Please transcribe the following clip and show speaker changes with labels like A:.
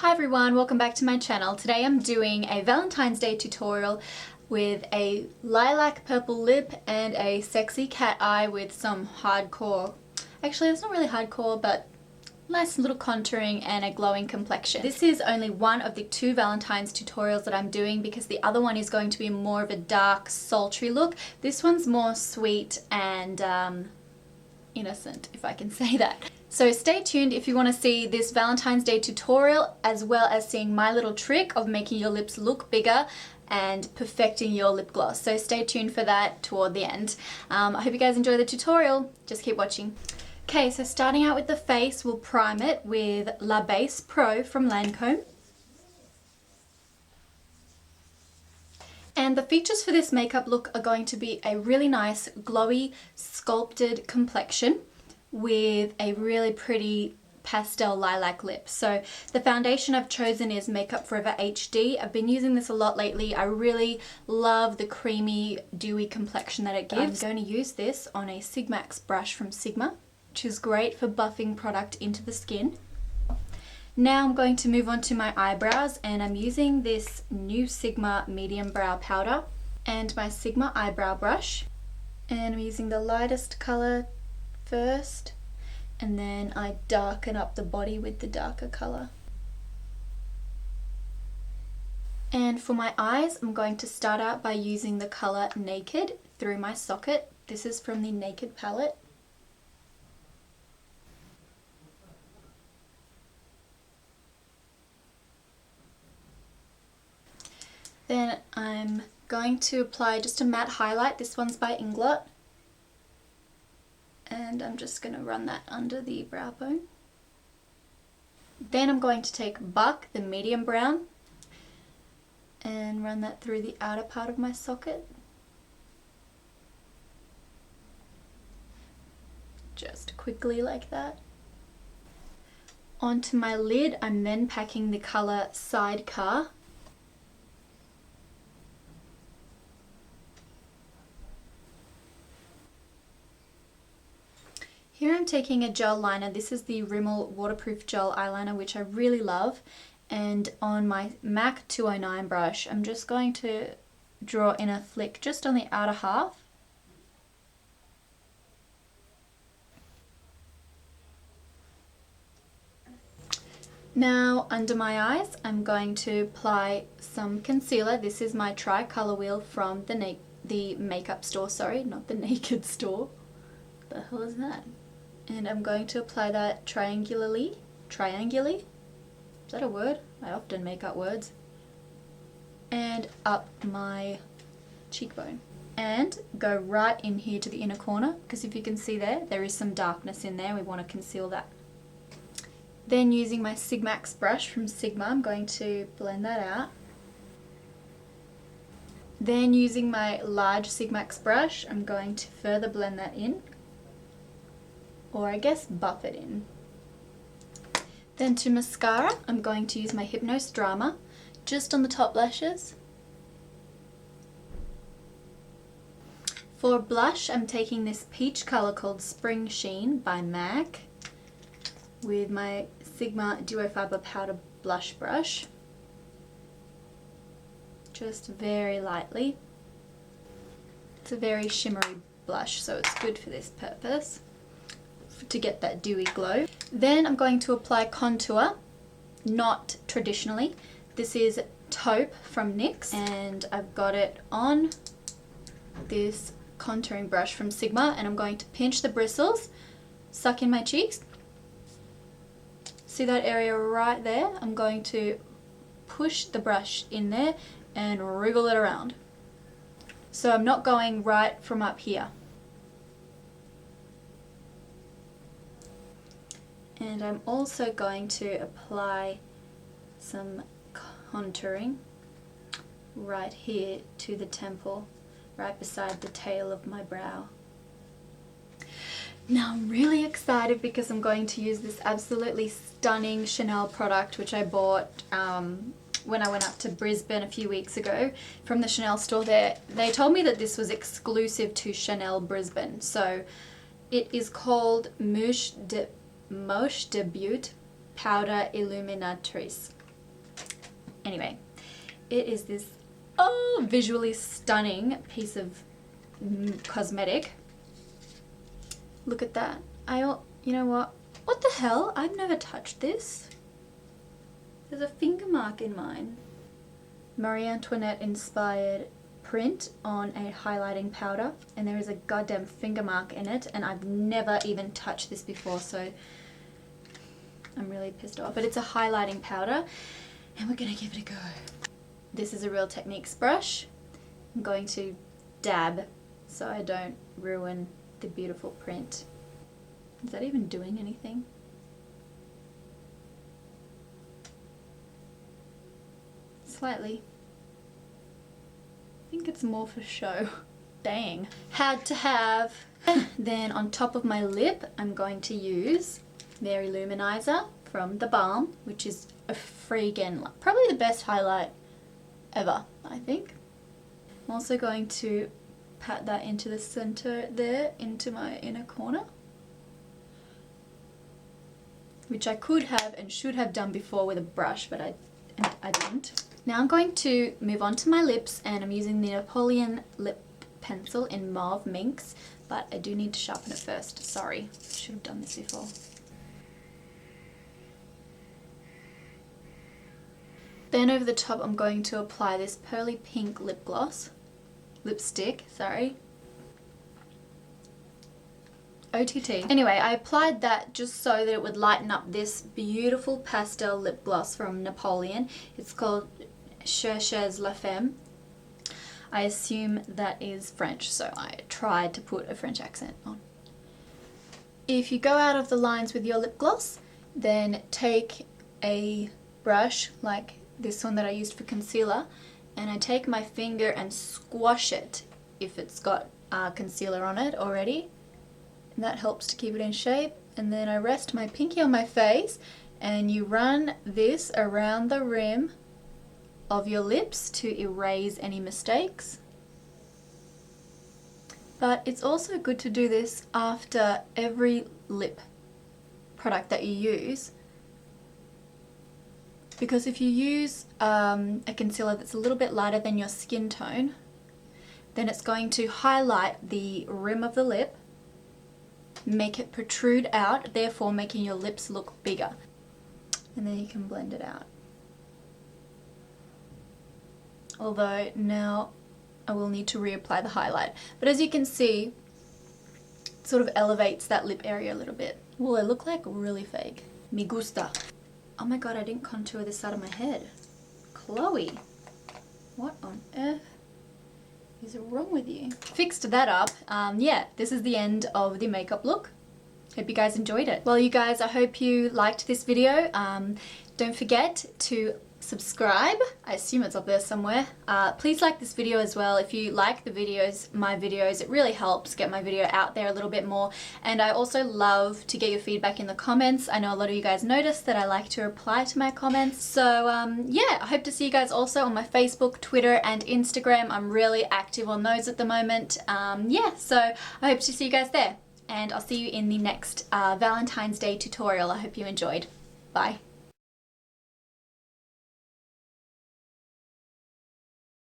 A: Hi everyone, welcome back to my channel. Today I'm doing a Valentine's Day tutorial with a lilac purple lip and a sexy cat eye with some hardcore, actually it's not really hardcore, but nice little contouring and a glowing complexion. This is only one of the two Valentine's tutorials that I'm doing because the other one is going to be more of a dark, sultry look. This one's more sweet and innocent, if I can say that. So stay tuned if you want to see this Valentine's Day tutorial, as well as seeing my little trick of making your lips look bigger and perfecting your lip gloss. So stay tuned for that toward the end. I hope you guys enjoy the tutorial. Just keep watching. Okay, so starting out with the face, we'll prime it with La Base Pro from Lancome. And the features for this makeup look are going to be a really nice, glowy, sculpted complexion with a really pretty pastel lilac lip. So the foundation I've chosen is Makeup Forever HD. I've been using this a lot lately. I really love the creamy, dewy complexion that it gives. I'm going to use this on a Sigmax brush from Sigma, which is great for buffing product into the skin. Now I'm going to move on to my eyebrows, and I'm using this new Sigma medium brow powder and my Sigma eyebrow brush, and I'm using the lightest color first, and then I darken up the body with the darker color. And for my eyes, I'm going to start out by using the color Naked through my socket. This is from the Naked palette. Then I'm going to apply just a matte highlight. This one's by Inglot. And I'm just going to run that under the brow bone. Then I'm going to take Buck, the medium brown, and run that through the outer part of my socket. Just quickly like that. Onto my lid, I'm then packing the colour Sidecar. Here I'm taking a gel liner. This is the Rimmel waterproof gel eyeliner, which I really love. And on my MAC 209 brush, I'm just going to draw in a flick just on the outer half. Now under my eyes, I'm going to apply some concealer. This is my Tri-Color Wheel from the makeup store, sorry, not the Naked store. What the hell is that? And I'm going to apply that triangularly. Is that a word? I often make up words. And up my cheekbone. And go right in here to the inner corner, because if you can see there is some darkness in there. We want to conceal that. Then using my Sigmax brush from Sigma, I'm going to blend that out. Then using my large Sigmax brush, I'm going to further blend that in. Or I guess buff it in. Then to mascara, I'm going to use my Hypnose Drama just on the top lashes. For blush, I'm taking this peach color called Springsheen by MAC with my Sigma Duo Fiber Powder Blush Brush. Just very lightly. It's a very shimmery blush, so it's good for this purpose, to get that dewy glow. Then I'm going to apply contour, not traditionally. This is Taupe from NYX, and I've got it on this contouring brush from Sigma, and I'm going to pinch the bristles, suck in my cheeks. See that area right there? I'm going to push the brush in there and wriggle it around. So I'm not going right from up here. And I'm also going to apply some contouring right here to the temple, right beside the tail of my brow. Now I'm really excited because I'm going to use this absolutely stunning Chanel product, which I bought when I went up to Brisbane a few weeks ago from the Chanel store there. They told me that this was exclusive to Chanel Brisbane. So it is called Mouche de Beauté Powder Illuminatrice. Anyway, it is this visually stunning piece of cosmetic. Look at that. You know what? What the hell? I've never touched this. There's a finger mark in mine. Marie Antoinette inspired print on a highlighting powder, and there is a goddamn finger mark in it, and I've never even touched this before, so I'm really pissed off. But it's a highlighting powder, and we're gonna give it a go. This is a Real Techniques brush. I'm going to dab so I don't ruin the beautiful print. Is that even doing anything? Slightly. I think it's more for show. Dang. Had to have. Then on top of my lip, I'm going to use Mary-Loumanizer from the Balm, which is a freaking, probably the best highlight ever, I think. I'm also going to pat that into the center there, into my inner corner, which I could have and should have done before with a brush, but I didn't. Now I'm going to move on to my lips, and I'm using the Napoleon lip pencil in Mauve Minx, but I do need to sharpen it first. Sorry, should have done this before. Then over the top I'm going to apply this pearly pink lipstick, sorry. OTT. Anyway, I applied that just so that it would lighten up this beautiful pastel lip gloss from Napoleon. It's called Cherchez La Femme. I assume that is French, so I tried to put a French accent on. If you go out of the lines with your lip gloss, then take a brush like this one that I used for concealer, and I take my finger and squash it if it's got concealer on it already. And that helps to keep it in shape. And then I rest my pinky on my face, and you run this around the rim of your lips to erase any mistakes. But it's also good to do this after every lip product that you use, because if you use a concealer that's a little bit lighter than your skin tone, then it's going to highlight the rim of the lip, make it protrude out, therefore making your lips look bigger. And then you can blend it out. Although now I will need to reapply the highlight. But as you can see, it sort of elevates that lip area a little bit. Well, I look like really fake. Me gusta. Oh my god, I didn't contour this side of my head. Chloe, what on earth is wrong with you? Fixed that up. Yeah, this is the end of the makeup look. Hope you guys enjoyed it. Well, you guys, I hope you liked this video. Don't forget to subscribe. I assume it's up there somewhere. Please like this video as well. If you like the videos, my videos, it really helps get my video out there a little bit more. And I also love to get your feedback in the comments. I know a lot of you guys noticed that I like to reply to my comments. So yeah, I hope to see you guys also on my Facebook, Twitter and Instagram. I'm really active on those at the moment. Yeah, so I hope to see you guys there. And I'll see you in the next Valentine's Day tutorial. I hope you enjoyed. Bye.